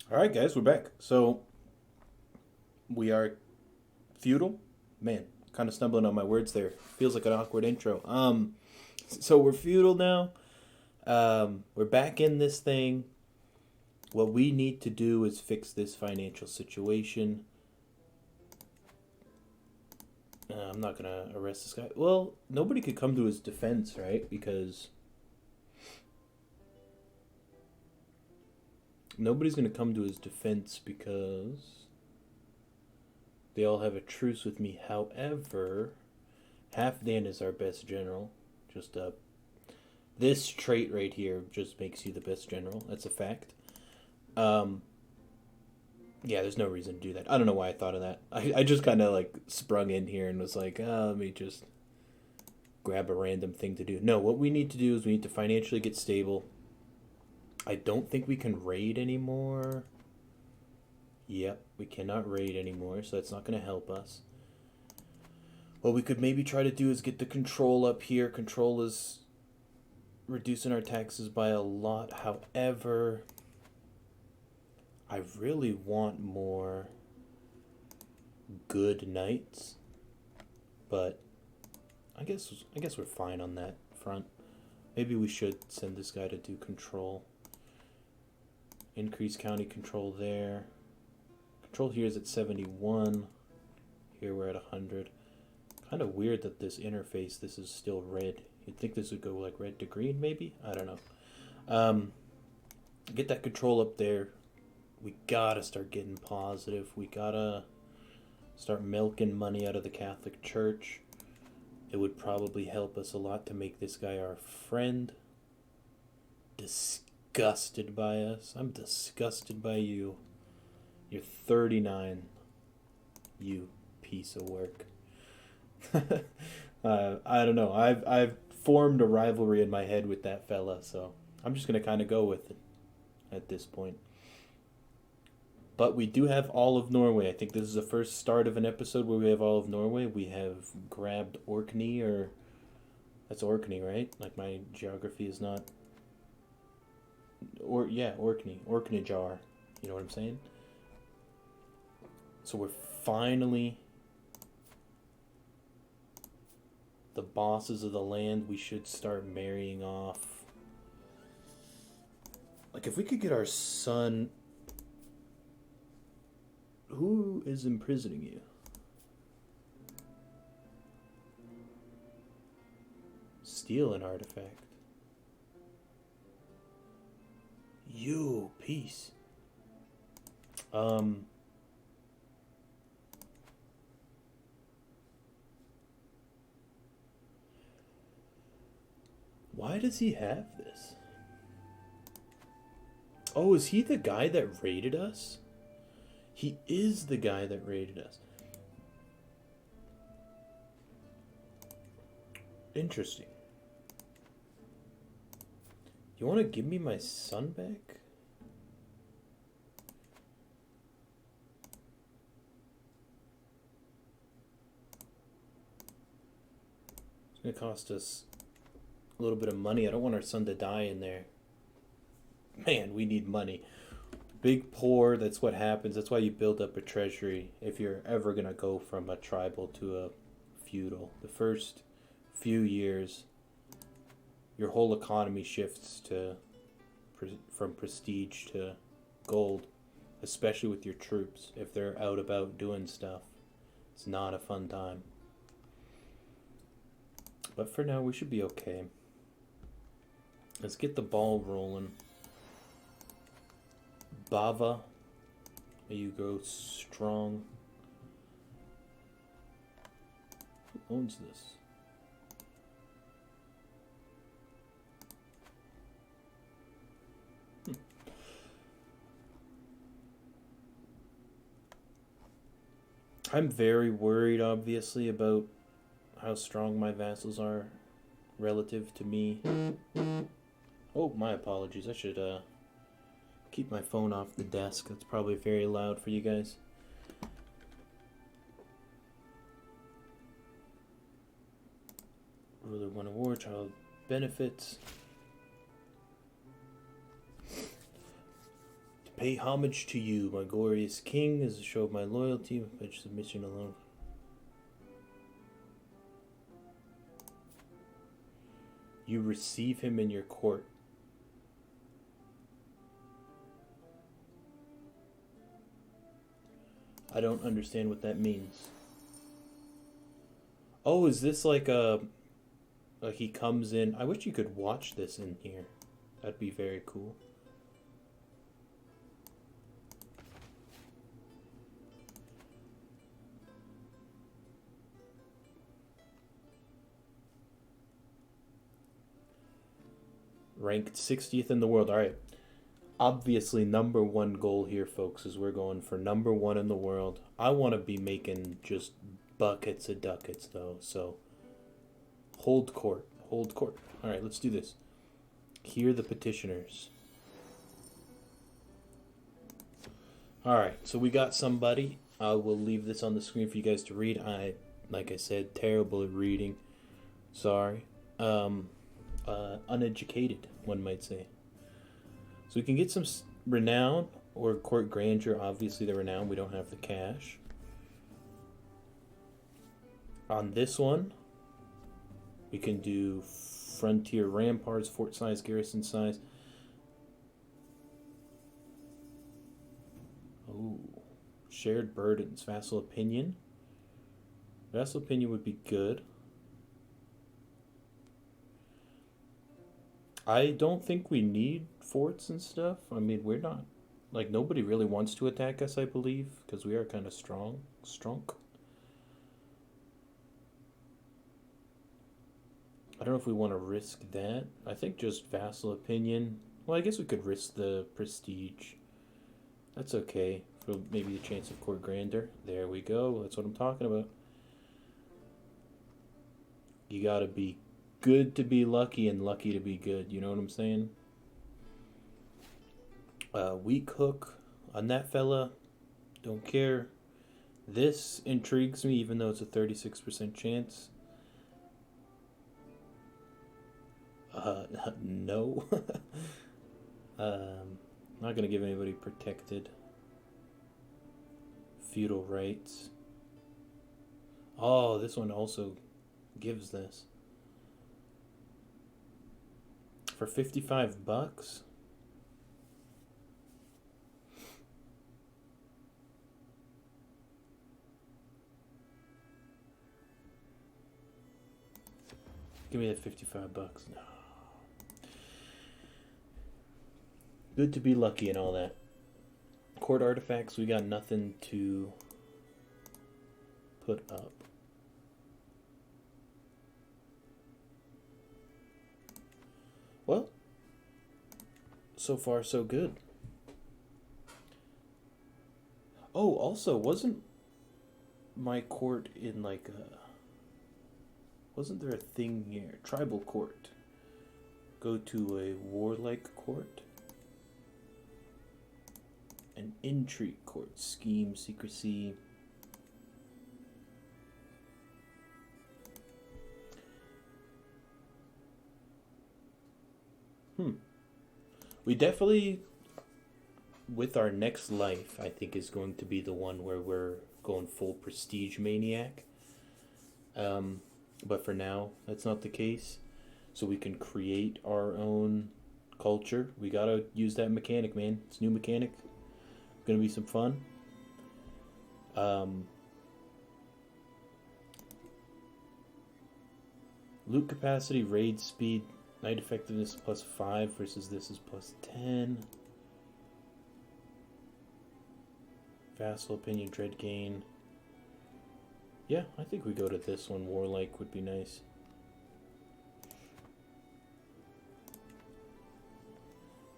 All right, guys, we're back. So we are feudal. Man, kind of stumbling on my words there. Feels like an awkward intro. So we're feudal now. We're back in this thing. What we need to do is fix this financial situation. I'm not gonna arrest this guy. Well, nobody could come to his defense, right? Because nobody's gonna come to his defense because they all have a truce with me. However, Halfdan is our best general. Just this trait right here just makes you the best general. That's a fact. Um, yeah, there's no reason to do that. I don't know why I thought of that. I just kind of like sprung in here and was like, let me just grab a random thing to do. No, what we need to do is we need to financially get stable. I don't think we can raid anymore. Yep, we cannot raid anymore, so that's not going to help us. What we could maybe try to do is get the control up here. Control is reducing our taxes by a lot. However, I really want more good knights, but I guess we're fine on that front. Maybe we should send this guy to do control. Increase county control there. Control here is at 71. Here we're at 100. Kind of weird that this interface, this is still red. You'd think this would go like red to green, maybe? I don't know. Get that control up there. We gotta start getting positive. We gotta start milking money out of the Catholic Church. It would probably help us a lot to make this guy our friend. Disgusted by us. I'm disgusted by you. You're 39. You piece of work. I don't know. I've formed a rivalry in my head with that fella, so I'm just gonna kind of go with it at this point. But we do have all of Norway. I think this is the first start of an episode where we have all of Norway. We have grabbed Orkney, or that's Orkney, right? Like my geography is not. Or yeah, Orkney, Orkneyjar. You know what I'm saying? So we're finally the bosses of the land. We should start marrying off. Like if we could get our son. Who is imprisoning you? Steal an artifact. You, peace. Um. Why does he have this? Oh, is he the guy that raided us? He is the guy that raided us. Interesting. You want to give me my son back? It's going to cost us a little bit of money. I don't want our son to die in there. Man, we need money. Big poor, that's what happens. That's why you build up a treasury if you're ever going to go from a tribal to a feudal. The first few years, your whole economy shifts to from prestige to gold, especially with your troops. If they're out about doing stuff, it's not a fun time. But for now, we should be okay. Let's get the ball rolling. Bava, may you grow strong. Who owns this? I'm very worried, obviously, about how strong my vassals are relative to me. Oh, my apologies. I should keep my phone off the desk. That's probably very loud for you guys. Ruler won a war, child benefits. pay homage to you, my glorious king, as a show of my loyalty, my pledge submission alone. You receive him in your court. I don't understand what that means. Oh, is this like a he comes in? I wish you could watch this in here. That'd be very cool. Ranked 60th in the world. All right. Obviously, number one goal here, folks, is we're going for number one in the world. I want to be making just buckets of ducats, though. So, hold court. Hold court. All right, let's do this. Hear the petitioners. All right, so we got somebody. I will leave this on the screen for you guys to read. Like I said, terrible at reading. Sorry. Uneducated, one might say. So we can get some renown or court grandeur. Obviously, the renown. We don't have the cash. On this one, we can do frontier ramparts, fort size, garrison size. Oh, shared burdens, vassal opinion. Vassal opinion would be good. I don't think we need forts and stuff. I mean, we're not, like, nobody really wants to attack us, I believe, because we are kind of strong. I don't know if we want to risk that. I think just vassal opinion. Well, I guess we could risk the prestige. That's okay. For maybe the chance of court grandeur. There we go. That's what I'm talking about. You gotta be good to be lucky and lucky to be good. You know what I'm saying? Weak hook on that fella. Don't care. This intrigues me, even though it's a 36% chance. No. Not gonna give anybody protected. Feudal rights. Oh, this one also gives this. For $55? Give me that $55. No. Good to be lucky and all that. Court artifacts, we got nothing to put up. Well, so far so good. Oh, also, wasn't my court in like a... Wasn't there a thing here? Tribal court. Go to a warlike court. An intrigue court. Scheme, secrecy. We definitely, with our next life, I think is going to be the one where we're going full prestige maniac. But for now, that's not the case. So we can create our own culture. We gotta use that mechanic, man. It's new mechanic. Gonna be some fun. Loot capacity, raid speed, night effectiveness +5 versus this is +10. Vassal opinion, dread gain. Yeah, I think we go to this one. Warlike would be nice.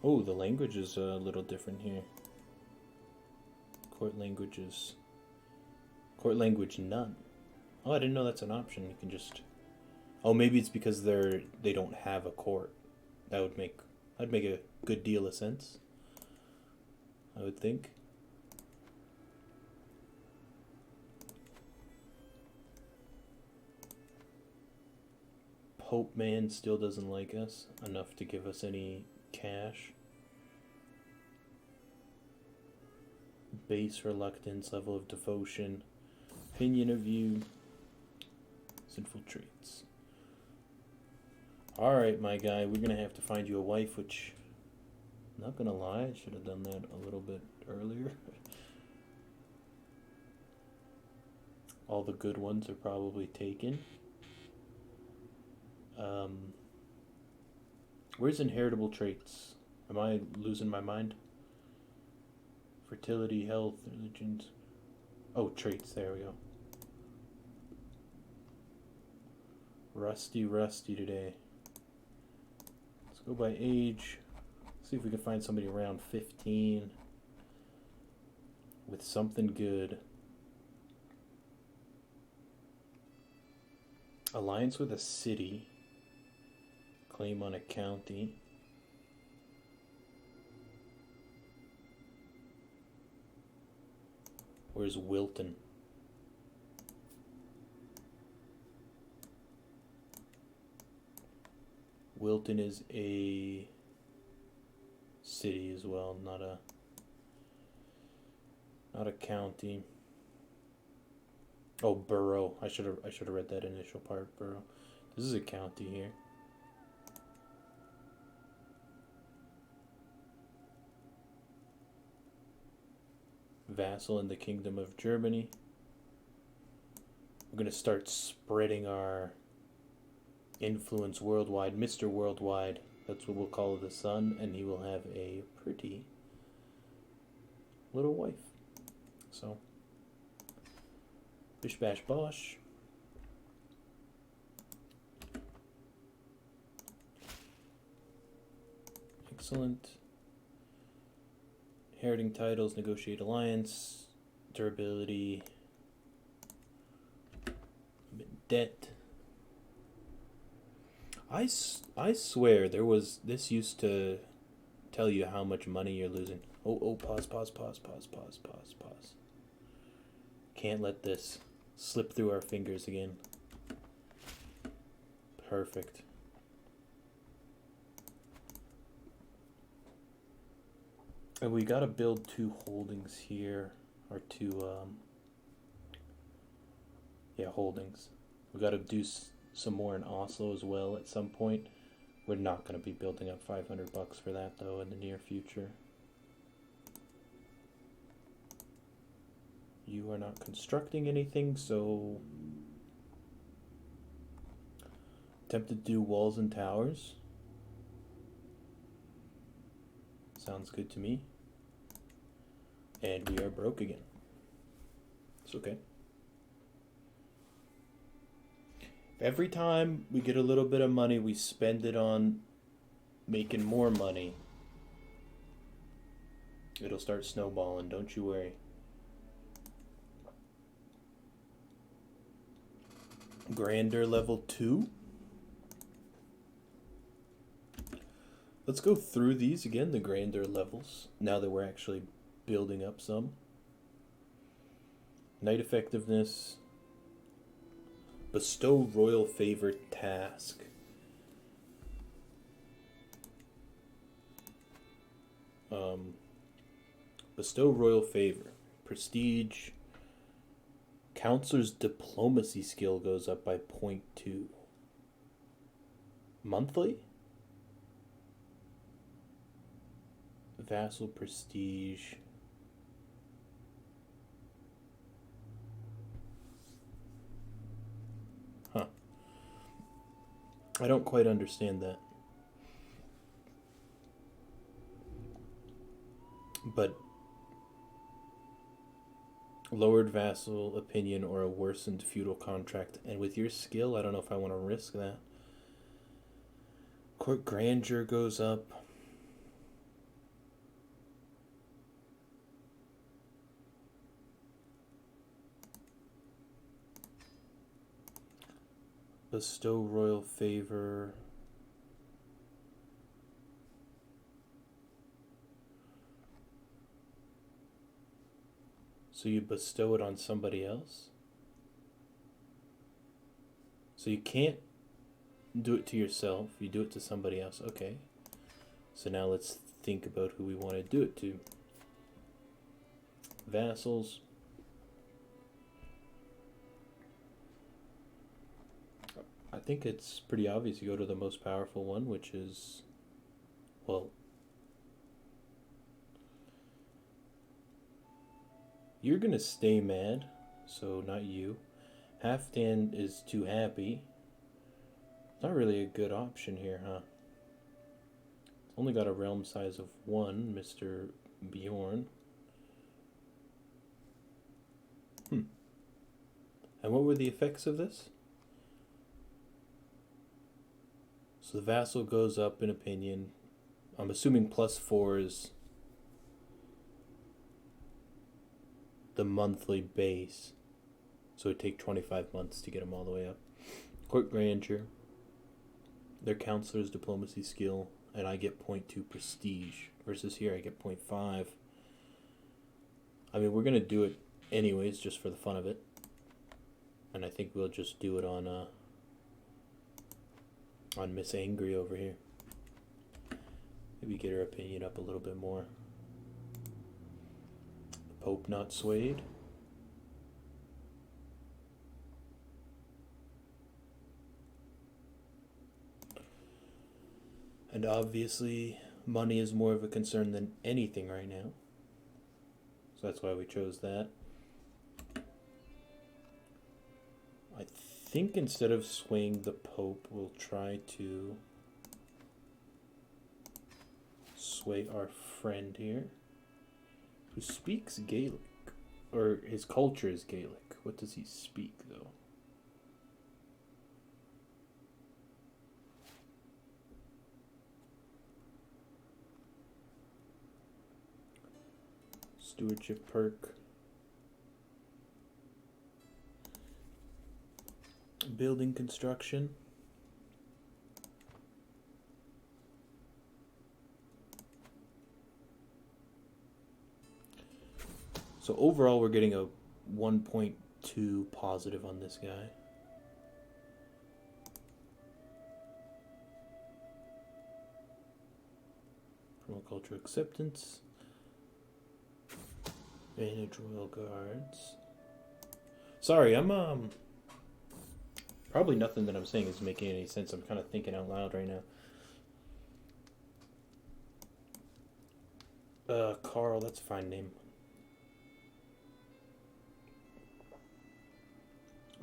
Oh, the language is a little different here. Court languages. Court language none. Oh, I didn't know that's an option. You can just... Oh, maybe it's because they don't have a court. That'd make a good deal of sense, I would think. Pope man still doesn't like us enough to give us any cash. base reluctance, level of devotion, opinion of you, sinful traits. Alright, my guy, we're gonna have to find you a wife, which, not gonna lie, I should have done that a little bit earlier. All the good ones are probably taken. Where's inheritable traits? Am I losing my mind? Fertility, health, religions. Oh, traits, there we go. Rusty today. Let's go by age. See if we can find somebody around 15 with something good. Alliance with a city. Claim on a county. Where's Wilton? Wilton is a city as well, not a county. Oh, borough. I should have read that initial part. Borough. This is a county here. Vassal in the Kingdom of Germany. We're going to start spreading our influence worldwide. Mr. Worldwide, that's what we'll call the son, and he will have a pretty little wife. So, bish bash bosh. Excellent. Inheriting titles, negotiate alliance, durability, debt. I swear this used to tell you how much money you're losing. Oh, pause. Can't let this slip through our fingers again. Perfect. And we gotta build 2 holdings here, or 2, holdings. We gotta do some more in Oslo as well at some point. We're not gonna be building up $500 for that though in the near future. You are not constructing anything, so tempted to do walls and towers. Sounds good to me. And we are broke again. It's okay. Every time we get a little bit of money, we spend it on making more money. It'll start snowballing, don't you worry. Grandeur level 2. Let's go through these again, the grandeur levels, now that we're actually building up some. Knight effectiveness. Bestow royal favor task. Bestow royal favor. Prestige. Counselor's diplomacy skill goes up by 0.2. Monthly? Vassal prestige. Huh. I don't quite understand that. But lowered vassal opinion or a worsened feudal contract. And with your skill, I don't know if I want to risk that. Court grandeur goes up. Bestow royal favor. So you bestow it on somebody else? So you can't do it to yourself, you do it to somebody else. Okay. So now let's think about who we want to do it to. vassals. I think it's pretty obvious you go to the most powerful one, which is, well, you're gonna stay mad, so not you. Halfdan is too happy. Not really a good option here, huh? It's only got a realm size of 1, Mr. Bjorn. And what were the effects of this? So the vassal goes up in opinion. I'm assuming +4 is the monthly base. So it'd take 25 months to get them all the way up. Court grandeur. Their counselor's diplomacy skill. And I get 0.2 prestige. Versus here I get 0.5. I mean, we're going to do it anyways, just for the fun of it. And I think we'll just do it on Miss Angry over here. Maybe get her opinion up a little bit more. The Pope not swayed. And obviously, money is more of a concern than anything right now. So that's why we chose that. I think instead of swaying the Pope, we'll try to sway our friend here, who speaks Gaelic. Or his culture is Gaelic. What does he speak, though? Stewardship perk. Building construction. So overall we're getting a 1.2 positive on this guy. Permaculture acceptance. Manage royal guards. Sorry, I'm probably nothing that I'm saying is making any sense. I'm kind of thinking out loud right now. Carl, that's a fine name.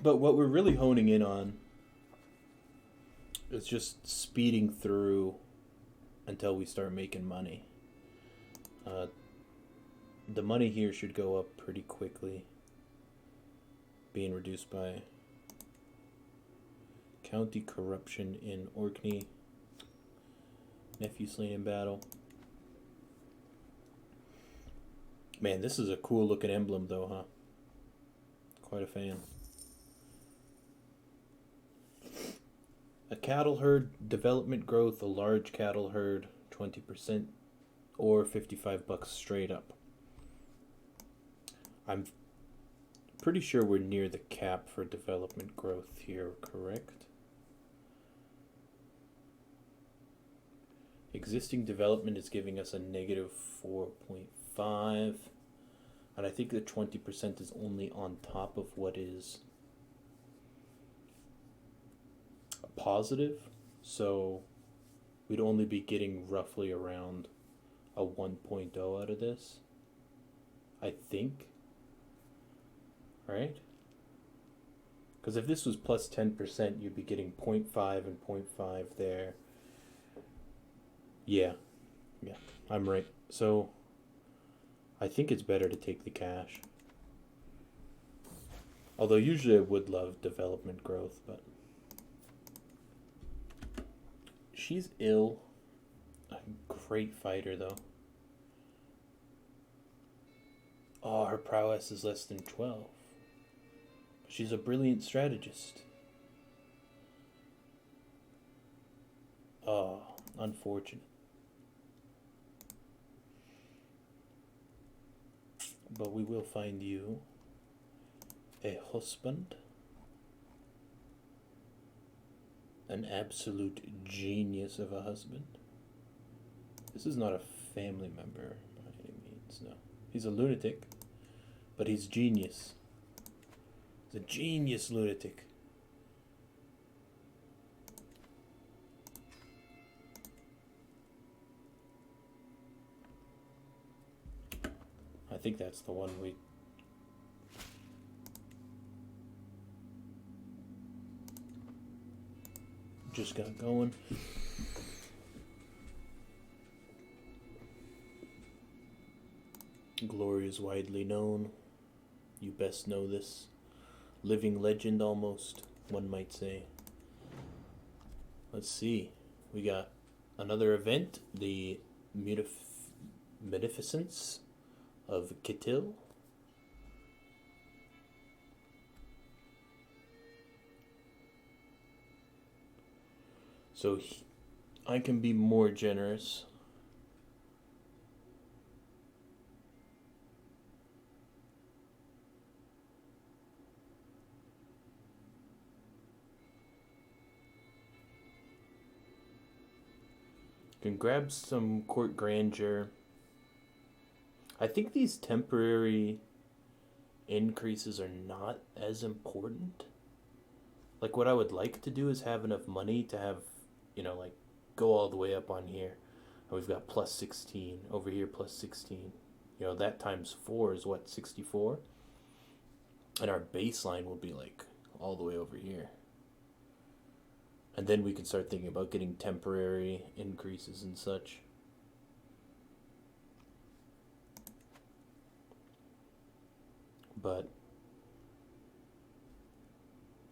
But what we're really honing in on is just speeding through until we start making money. The money here should go up pretty quickly, being reduced by county corruption in Orkney. Nephew slain in battle. Man, this is a cool looking emblem though, huh? Quite a fan. A cattle herd, development growth, a large cattle herd, 20%, or $55 straight up. I'm pretty sure we're near the cap for development growth here, correct? Existing development is giving us a negative 4.5. And I think the 20% is only on top of what is a positive. So we'd only be getting roughly around a 1.0 out of this, I think. Right? Because if this was plus 10%, you'd be getting 0.5 and 0.5 there. Yeah, I'm right. So I think it's better to take the cash. Although usually I would love development growth, but she's ill. A great fighter though. Oh, her prowess is less than 12. She's a brilliant strategist. Oh, unfortunate. But we will find you a husband. An absolute genius of a husband. This is not a family member by any means, no. He's a lunatic, But he's genius. He's a genius lunatic. I think that's the one we... just got going. Glory is widely known. You best know this. Living legend almost, one might say. Let's see. We got another event, the Munificence of Kitil. So I can be more generous. Can grab some court grandeur. I think these temporary increases are not as important. Like, what I would like to do is have enough money to have, like, go all the way up on here. And we've got plus 16. Over here, plus 16. That times 4 is what, 64? And our baseline will be, like, all the way over here. And then we can start thinking about getting temporary increases and such. But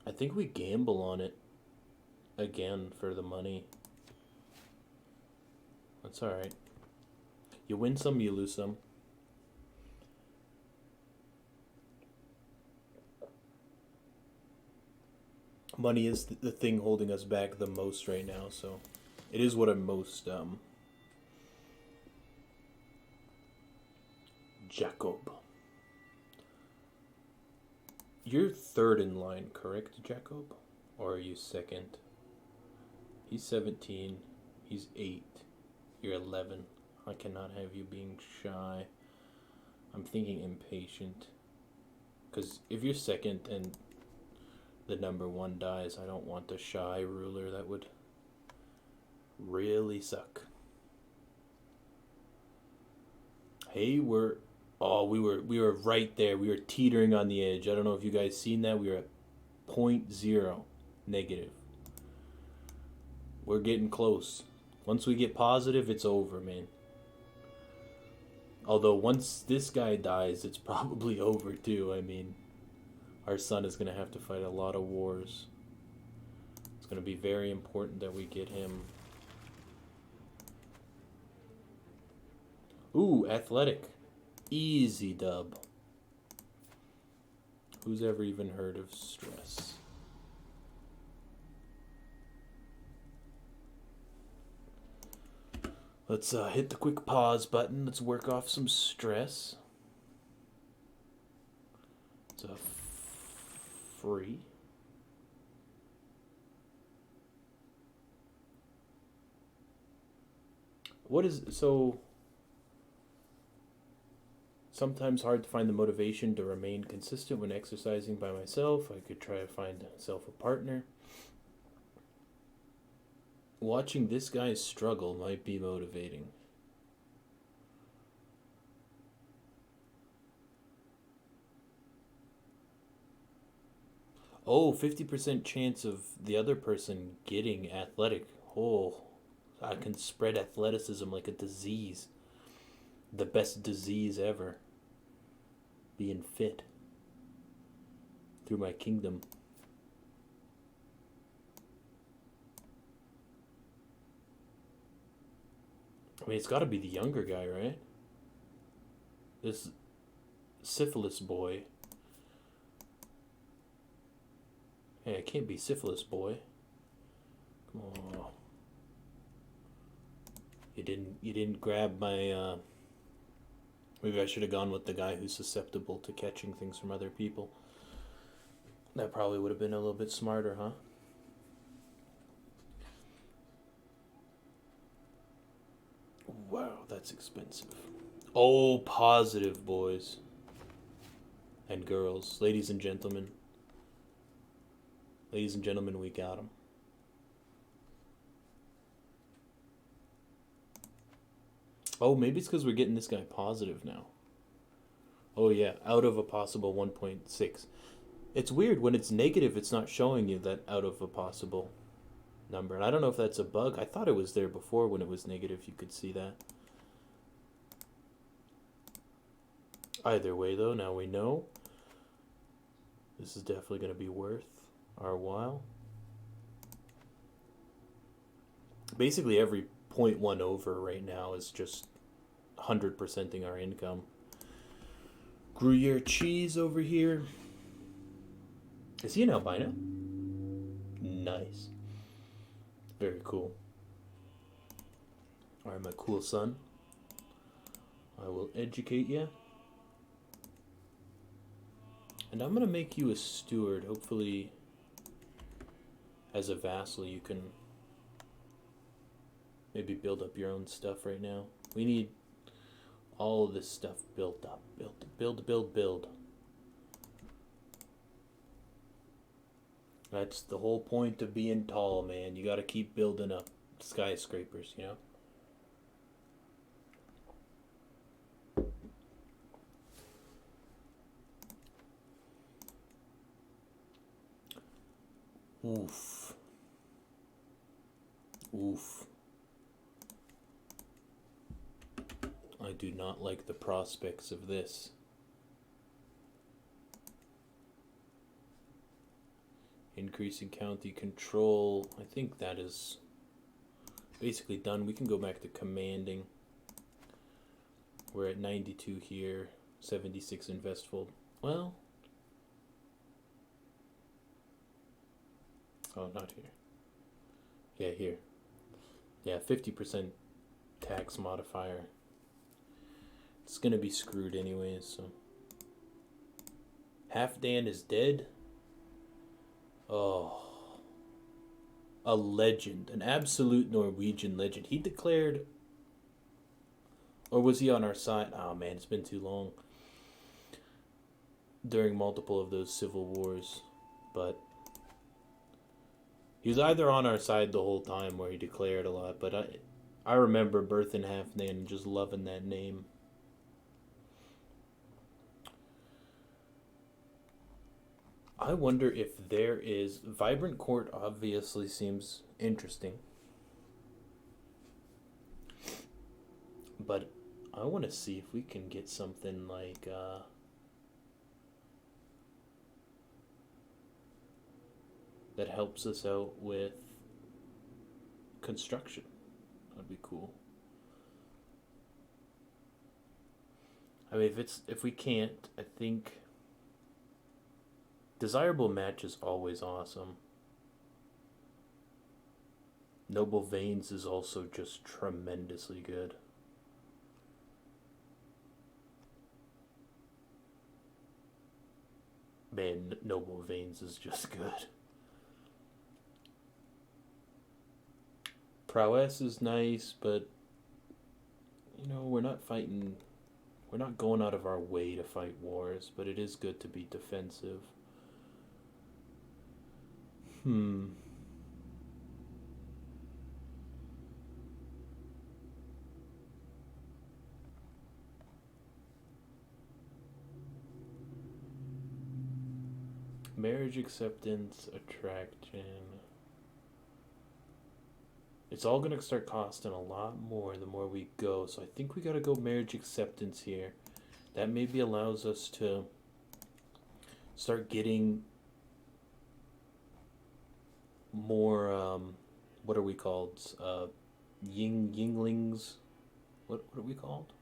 I think we gamble on it again for the money. That's alright. You win some, you lose some. Money is the thing holding us back the most right now, so it is what I'm most Jacob. You're third in line, correct, Jacob? Or are you second? He's 17. He's 8. You're 11. I cannot have you being shy. I'm thinking impatient. Because if you're second and the number 1 dies, I don't want the shy ruler. That would really suck. Hey, we were right there. We were teetering on the edge. I don't know if you guys seen that. We were at 0.0 negative. We're getting close. Once we get positive, it's over, man. Although once this guy dies, it's probably over too. I mean, our son is going to have to fight a lot of wars. It's going to be very important that we get him. Ooh, athletic. Easy dub. Who's ever even heard of stress? Let's hit the quick pause button. Let's work off some stress. It's a free. What is so? Sometimes hard to find the motivation to remain consistent when exercising by myself. I could try to find myself a partner. Watching this guy struggle might be motivating. Oh, 50% chance of the other person getting athletic. Oh, I can spread athleticism like a disease. The best disease ever. Being fit. Through my kingdom. I mean, it's got to be the younger guy, right? This syphilis boy. Hey, it can't be syphilis boy. Come on. You didn't grab my maybe I should have gone with the guy who's susceptible to catching things from other people. That probably would have been a little bit smarter, huh? Wow, that's expensive. Oh, positive, boys. and girls, ladies and gentlemen. Ladies and gentlemen, we got them. Oh, maybe it's because we're getting this guy positive now. Oh yeah, out of a possible 1.6. It's weird, when it's negative, it's not showing you that out of a possible number. And I don't know if that's a bug. I thought it was there before when it was negative. You could see that. Either way, though, now we know. This is definitely going to be worth our while. Basically, every 0.1 over right now is just 100%ing our income. Gruyere cheese over here. Is he an albino? Nice. Very cool. Alright, my cool son. I will educate you. And I'm going to make you a steward. Hopefully, as a vassal, you can maybe build up your own stuff right now. We need all of this stuff built up. Build. That's the whole point of being tall, man. You got to keep building up skyscrapers, you know? Oof. I do not like the prospects of this. Increasing county control. I think that is basically done. We can go back to commanding. We're at 92 here, 76 in Vestfold. Well, oh, not here. Yeah, here. Yeah, 50% tax modifier. It's gonna be screwed anyways, so. Halfdan is dead. Oh. A legend. An absolute Norwegian legend. He declared... Or was he on our side? Oh man, it's been too long. During multiple of those civil wars. But... he was either on our side the whole time where he declared a lot, but I remember Berthan Halfdan and just loving that name. I wonder if there is... Vibrant Court obviously seems interesting. But I want to see if we can get something like... that helps us out with construction. That'd be cool. I mean, if we can't, I think desirable match is always awesome. Noble Veins is also just tremendously good. Man, Noble Veins is just good. Prowess is nice, but you know, we're not fighting, we're not going out of our way to fight wars, but it is good to be defensive. Marriage acceptance, attraction. It's all going to start costing a lot more the more we go. So I think we got to go marriage acceptance here. That maybe allows us to start getting more, what are we called? Yinglings? What are we called?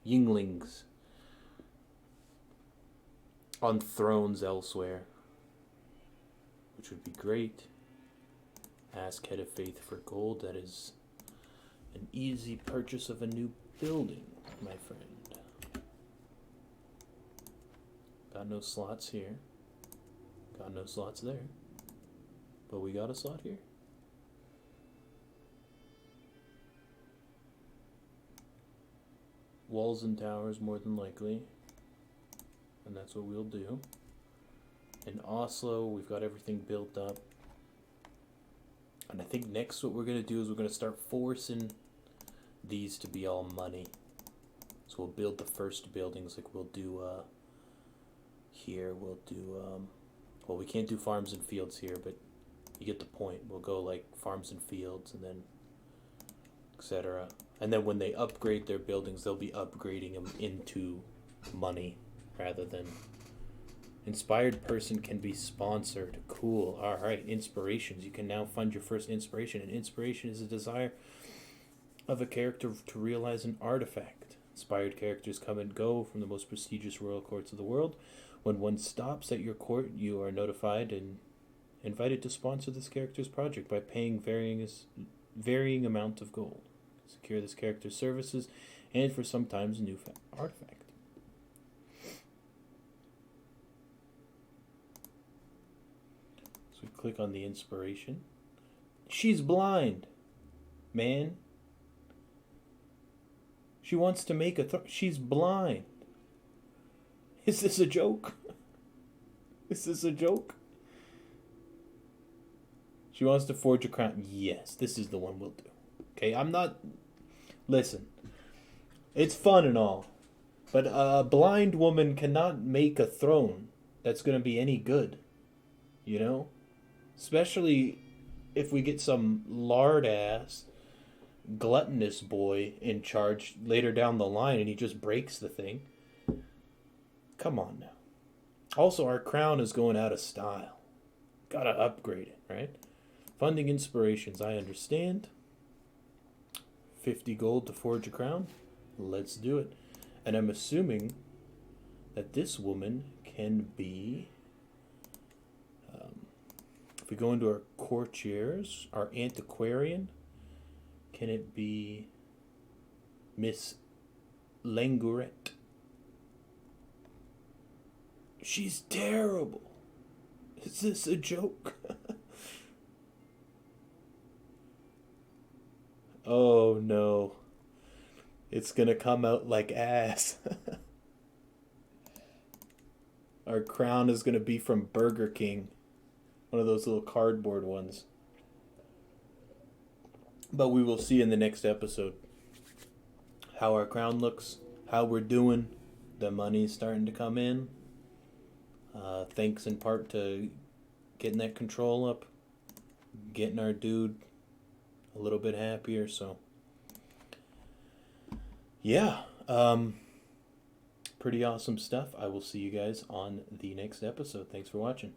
Yinglings. On thrones elsewhere. Which would be great. Ask Head of Faith for gold. That is an easy purchase of a new building, my friend. Got no slots here. Got no slots there. But we got a slot here. Walls and towers, more than likely. and that's what we'll do. In Oslo, we've got everything built up. And I think next what we're going to do is we're going to start forcing these to be all money. So we'll build the first buildings like we'll do here. We'll do, well, we can't do farms and fields here, but you get the point. We'll go like farms and fields and then etc. And then when they upgrade their buildings, they'll be upgrading them into money rather than... Inspired person can be sponsored. Cool. All right. Inspirations. You can now fund your first inspiration. And inspiration is a desire of a character to realize an artifact. Inspired characters come and go from the most prestigious royal courts of the world. When one stops at your court, you are notified and invited to sponsor this character's project by paying varying amount of gold. Secure this character's services and for sometimes a new artifact. So we click on the inspiration. She's blind, man. She wants to make she's blind. Is this a joke? Is this a joke? She wants to forge a crown. Yes, this is the one we'll do. Okay, I'm not... Listen, it's fun and all, but a blind woman cannot make a throne that's going to be any good, you know? Especially if we get some lard-ass, gluttonous boy in charge later down the line and he just breaks the thing. Come on now. Also, our crown is going out of style. Gotta upgrade it, right? Funding inspirations, I understand. 50 gold to forge a crown. Let's do it. And I'm assuming that this woman can be... if we go into our courtiers, our antiquarian, can it be Miss Languret? She's terrible. Is this a joke? Oh no. It's gonna come out like ass. Our crown is gonna be from Burger King. One of those little cardboard ones. But we will see in the next episode how our crown looks, how we're doing. The money's starting to come in. Thanks in part to getting that control up, getting our dude a little bit happier. So yeah, pretty awesome stuff. I will see you guys on the next episode. Thanks for watching.